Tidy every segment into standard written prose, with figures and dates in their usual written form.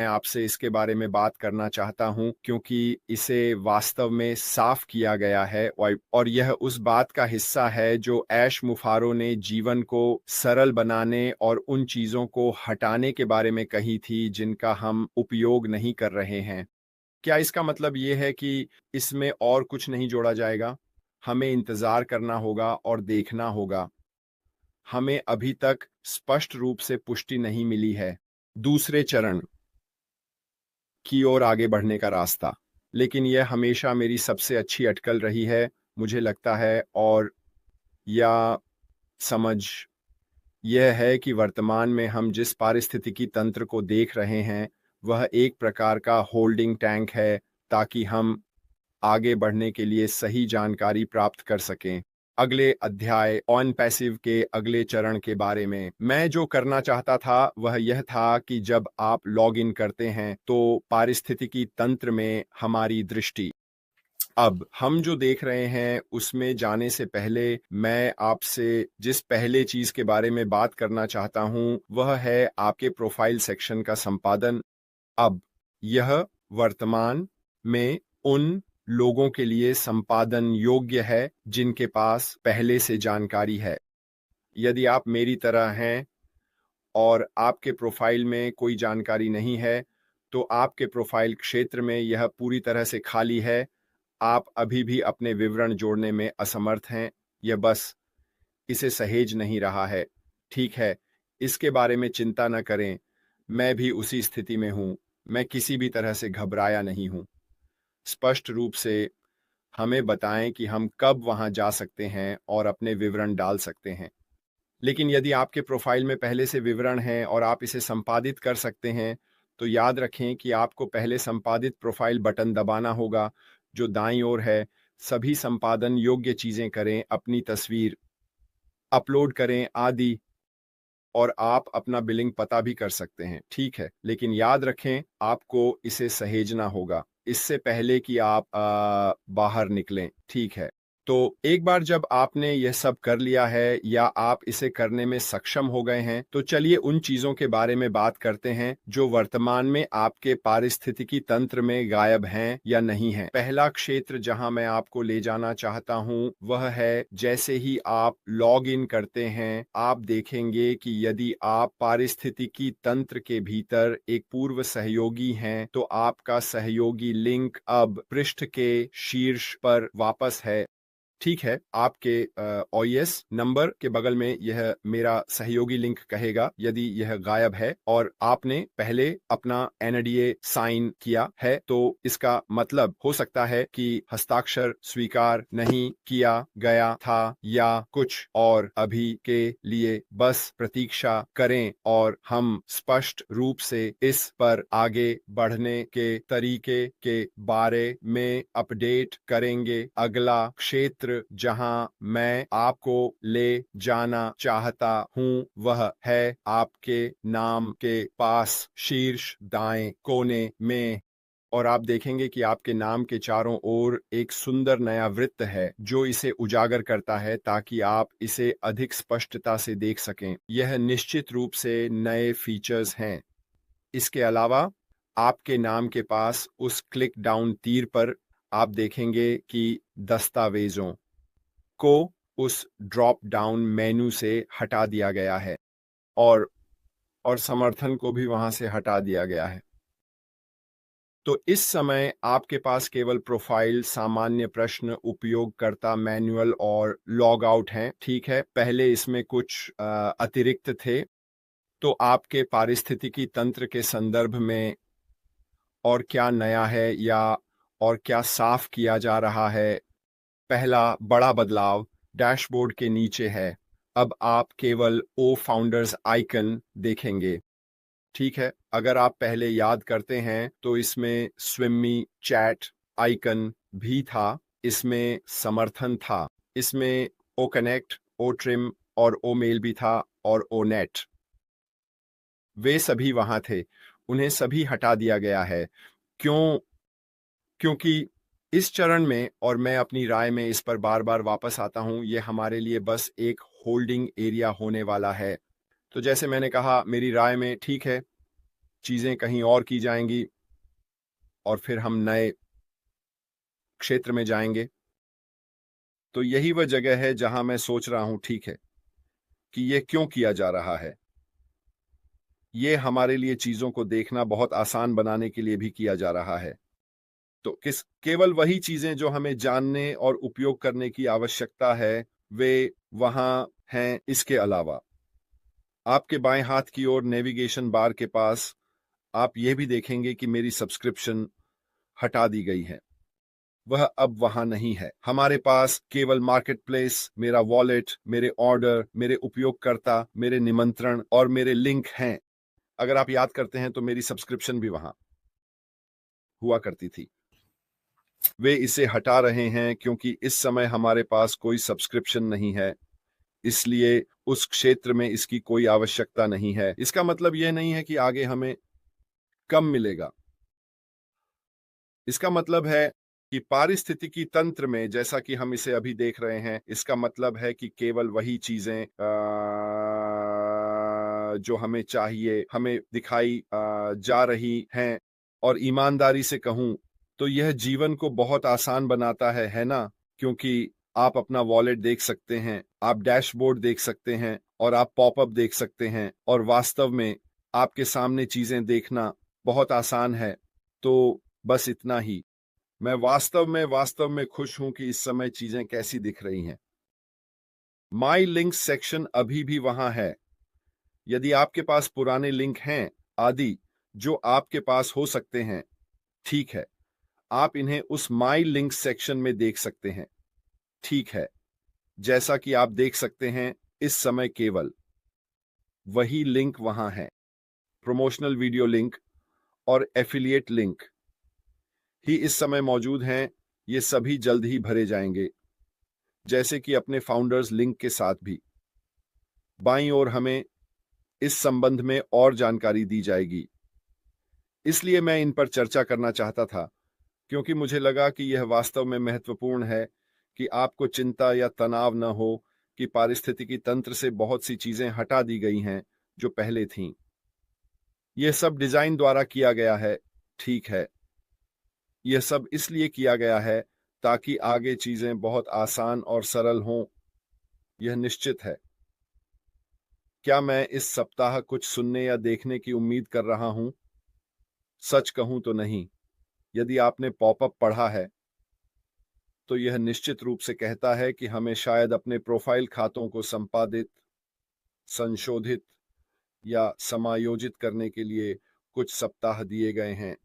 मैं आपसे इसके बारे में बात करना चाहता हूं क्योंकि इसे वास्तव में साफ किया गया है और यह उस बात का हिस्सा है जो ऐश मुफारो ने जीवन को सरल बनाने और उन चीजों को हटाने के बारे में कही थी जिनका हम उपयोग नहीं कर रहे हैं। क्या इसका मतलब ये है कि इसमें और कुछ नहीं जोड़ा जाएगा? हमें इंतजार करना होगा और देखना होगा। हमें अभी तक स्पष्ट रूप से पुष्टि नहीं मिली है दूसरे चरण की ओर आगे बढ़ने का रास्ता, लेकिन यह हमेशा मेरी सबसे अच्छी अटकल रही है, मुझे लगता है। और या समझ यह है कि वर्तमान में हम जिस पारिस्थितिकी तंत्र को देख रहे हैं वह एक प्रकार का होल्डिंग टैंक है ताकि हम आगे बढ़ने के लिए सही जानकारी प्राप्त कर सकें। अगले अध्याय ऑन पैसिव के अगले चरण के बारे में मैं जो करना चाहता था वह यह था कि जब आप लॉग इन करते हैं तो पारिस्थितिकी तंत्र में हमारी दृष्टि। अब हम जो देख रहे हैं उसमें जाने से पहले मैं आपसे जिस पहले चीज के बारे में बात करना चाहता हूं वह है आपके प्रोफाइल सेक्शन का संपादन। अब यह वर्तमान में उन लोगों के लिए संपादन योग्य है जिनके पास पहले से जानकारी है। यदि आप मेरी तरह हैं और आपके प्रोफाइल में कोई जानकारी नहीं है तो आपके प्रोफाइल क्षेत्र में यह पूरी तरह से खाली है। आप अभी भी अपने विवरण जोड़ने में असमर्थ हैं। यह बस इसे सहेज नहीं रहा है। ठीक है, इसके बारे में चिंता न करें। मैं भी उसी स्थिति में हूं। मैं किसी भी तरह से घबराया नहीं हूं। स्पष्ट रूप से हमें बताएं कि हम कब वहां जा सकते हैं और अपने विवरण डाल सकते हैं। लेकिन यदि आपके प्रोफाइल में पहले से विवरण हैं और आप इसे संपादित कर सकते हैं तो याद रखें कि आपको पहले संपादित प्रोफाइल बटन दबाना होगा जो दाईं ओर है। सभी संपादन योग्य चीजें करें, अपनी तस्वीर अपलोड करें आदि, और आप अपना बिलिंग पता भी कर सकते हैं। ठीक है, लेकिन याद रखें आपको इसे सहेजना होगा इससे पहले कि आप बाहर निकलें। ठीक है, तो एक बार जब आपने यह सब कर लिया है या आप इसे करने में सक्षम हो गए हैं तो चलिए उन चीजों के बारे में बात करते हैं जो वर्तमान में आपके पारिस्थितिकी तंत्र में गायब हैं या नहीं हैं। पहला क्षेत्र जहां मैं आपको ले जाना चाहता हूं वह है जैसे ही आप लॉग इन करते हैं आप देखेंगे कि यदि आप पारिस्थितिकी तंत्र के भीतर एक पूर्व सहयोगी हैं तो आपका सहयोगी लिंक अब पृष्ठ के शीर्ष पर वापस है। ठीक है, आपके OES नंबर के बगल में यह मेरा सहयोगी लिंक कहेगा यदि यह गायब है और आपने पहले अपना NDA साइन किया है तो इसका मतलब हो सकता है कि हस्ताक्षर स्वीकार नहीं किया गया था या कुछ और। अभी के लिए बस प्रतीक्षा करें और हम स्पष्ट रूप से इस पर आगे बढ़ने के तरीके के बारे में अपडेट करेंगे। अगला क्षेत्र जहां मैं आपको ले जाना चाहता हूं वह है आपके नाम के पास शीर्ष दाएं कोने में, और आप देखेंगे कि आपके नाम के चारों ओर एक सुंदर नया वृत्त है जो इसे उजागर करता है ताकि आप इसे अधिक स्पष्टता से देख सकें। यह निश्चित रूप से नए फीचर्स हैं। इसके अलावा आपके नाम के पास उस क्लिक डाउन तीर पर आप देखेंगे कि दस्तावेजों को उस ड्रॉप डाउन मेनू से हटा दिया गया है और समर्थन को भी वहां से हटा दिया गया है। तो इस समय आपके पास केवल प्रोफाइल, सामान्य प्रश्न, उपयोगकर्ता मैनुअल और लॉग आउट हैं। ठीक है, पहले इसमें कुछ अतिरिक्त थे। तो आपके पारिस्थितिकी तंत्र के संदर्भ में और क्या नया है या और क्या साफ किया जा रहा है? पहला बड़ा बदलाव डैशबोर्ड के नीचे है। अब आप केवल ओ फाउंडर्स आइकन देखेंगे। ठीक है, अगर आप पहले याद करते हैं तो इसमें स्विमी चैट आइकन भी था, इसमें समर्थन था, इसमें ओ कनेक्ट, ओ ट्रिम और ओ मेल भी था और ओ नेट। वे सभी वहां थे, उन्हें सभी हटा दिया गया है। क्यों? क्योंकि इस चरण में, और मैं अपनी राय में इस पर बार बार वापस आता हूं, यह हमारे लिए बस एक होल्डिंग एरिया होने वाला है। तो जैसे मैंने कहा, मेरी राय में ठीक है, चीजें कहीं और की जाएंगी और फिर हम नए क्षेत्र में जाएंगे। तो यही वह जगह है जहां मैं सोच रहा हूं, ठीक है, कि यह क्यों किया जा रहा है। ये हमारे लिए चीजों को देखना बहुत आसान बनाने के लिए भी किया जा रहा है। तो केवल वही चीजें जो हमें जानने और उपयोग करने की आवश्यकता है, वे वहां हैं। इसके अलावा आपके बाएं हाथ की ओर नेविगेशन बार के पास आप यह भी देखेंगे कि मेरी सब्सक्रिप्शन हटा दी गई है। वह अब वहां नहीं है। हमारे पास केवल मार्केट प्लेस, मेरा वॉलेट, मेरे ऑर्डर, मेरे उपयोगकर्ता, मेरे निमंत्रण और मेरे लिंक हैं। अगर आप याद करते हैं तो मेरी सब्सक्रिप्शन भी वहां हुआ करती थी। वे इसे हटा रहे हैं क्योंकि इस समय हमारे पास कोई सब्सक्रिप्शन नहीं है, इसलिए उस क्षेत्र में इसकी कोई आवश्यकता नहीं है। इसका मतलब यह नहीं है कि आगे हमें कम मिलेगा। इसका मतलब है कि पारिस्थितिकी तंत्र में, जैसा कि हम इसे अभी देख रहे हैं, इसका मतलब है कि केवल वही चीजें जो हमें चाहिए हमें दिखाई जा रही हैं। और ईमानदारी से कहूं तो यह जीवन को बहुत आसान बनाता है ना? क्योंकि आप अपना वॉलेट देख सकते हैं, आप डैशबोर्ड देख सकते हैं और आप पॉपअप देख सकते हैं, और वास्तव में आपके सामने चीजें देखना बहुत आसान है। तो बस इतना ही। मैं वास्तव में खुश हूं कि इस समय चीजें कैसी दिख रही हैं। माई लिंक्स सेक्शन अभी भी वहां है। यदि आपके पास पुराने लिंक हैं आदि जो आपके पास हो सकते हैं, ठीक है, आप इन्हें उस माई लिंक्स सेक्शन में देख सकते हैं। ठीक है, जैसा कि आप देख सकते हैं इस समय केवल वही लिंक वहां है। प्रमोशनल वीडियो लिंक और एफिलिएट लिंक ही इस समय मौजूद हैं। ये सभी जल्द ही भरे जाएंगे, जैसे कि अपने फाउंडर्स लिंक के साथ भी। बाईं ओर हमें इस संबंध में और जानकारी दी जाएगी, इसलिए मैं इन पर चर्चा करना चाहता था क्योंकि मुझे लगा कि यह वास्तव में महत्वपूर्ण है कि आपको चिंता या तनाव न हो कि पारिस्थितिकी तंत्र से बहुत सी चीजें हटा दी गई हैं जो पहले थीं। यह सब डिजाइन द्वारा किया गया है, ठीक है। यह सब इसलिए किया गया है ताकि आगे चीजें बहुत आसान और सरल हों। यह निश्चित है। क्या मैं इस सप्ताह कुछ सुनने या देखने की उम्मीद कर रहा हूं? सच कहूं तो नहीं। यदि आपने पॉपअप पढ़ा है तो यह निश्चित रूप से कहता है कि हमें शायद अपने प्रोफाइल खातों को संपादित, संशोधित या समायोजित करने के लिए कुछ सप्ताह दिए गए हैं।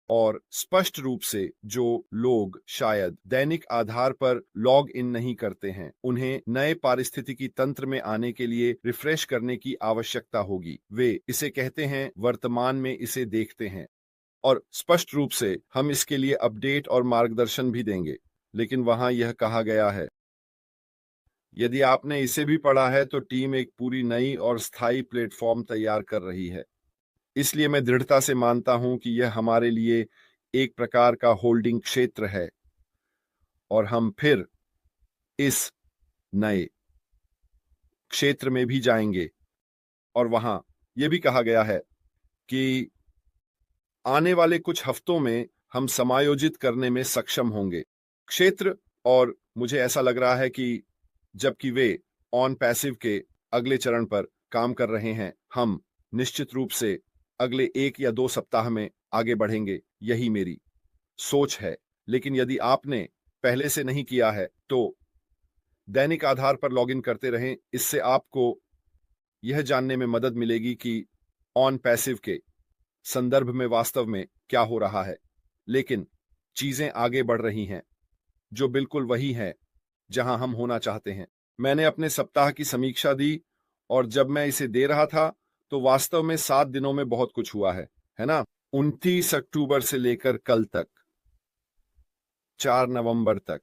और स्पष्ट रूप से जो लोग शायद दैनिक आधार पर लॉग इन नहीं करते हैं, उन्हें नए पारिस्थितिकी तंत्र में आने के लिए रिफ्रेश करने की आवश्यकता होगी। वे इसे कहते हैं, वर्तमान में इसे देखते हैं, और स्पष्ट रूप से हम इसके लिए अपडेट और मार्गदर्शन भी देंगे। लेकिन वहां यह कहा गया है, यदि आपने इसे भी पढ़ा है तो टीम एक पूरी नई और स्थायी प्लेटफॉर्म तैयार कर रही है। इसलिए मैं दृढ़ता से मानता हूं कि यह हमारे लिए एक प्रकार का होल्डिंग क्षेत्र है, और हम फिर इस नए क्षेत्र में भी जाएंगे। और वहां यह भी कहा गया है कि आने वाले कुछ हफ्तों में हम समायोजित करने में सक्षम होंगे क्षेत्र। और मुझे ऐसा लग रहा है कि जबकि वे ऑन पैसिव के अगले चरण पर काम कर रहे हैं, हम निश्चित रूप से अगले 1 या 2 सप्ताह में आगे बढ़ेंगे। यही मेरी सोच है। लेकिन यदि आपने पहले से नहीं किया है तो दैनिक आधार पर लॉगिन करते रहें। इससे आपको यह जानने में मदद मिलेगी कि ऑन पैसिव के संदर्भ में वास्तव में क्या हो रहा है। लेकिन चीजें आगे बढ़ रही हैं, जो बिल्कुल वही है जहां हम होना चाहते हैं। मैंने अपने सप्ताह की समीक्षा दी, और जब मैं इसे दे रहा था तो वास्तव में 7 दिनों में बहुत कुछ हुआ है ना? 29 अक्टूबर से लेकर कल तक, 4 नवंबर तक,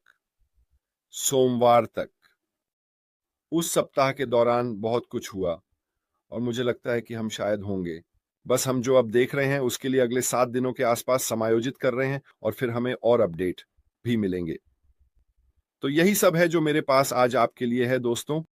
सोमवार तक, उस सप्ताह के दौरान बहुत कुछ हुआ, और मुझे लगता है कि हम शायद होंगे। बस हम जो अब देख रहे हैं उसके लिए अगले 7 दिनों के आसपास समायोजित कर रहे हैं, और फिर हमें और अपडेट भी मिलेंगे। तो यही सब है जो मेरे पास आज आपके लिए है दोस्तों।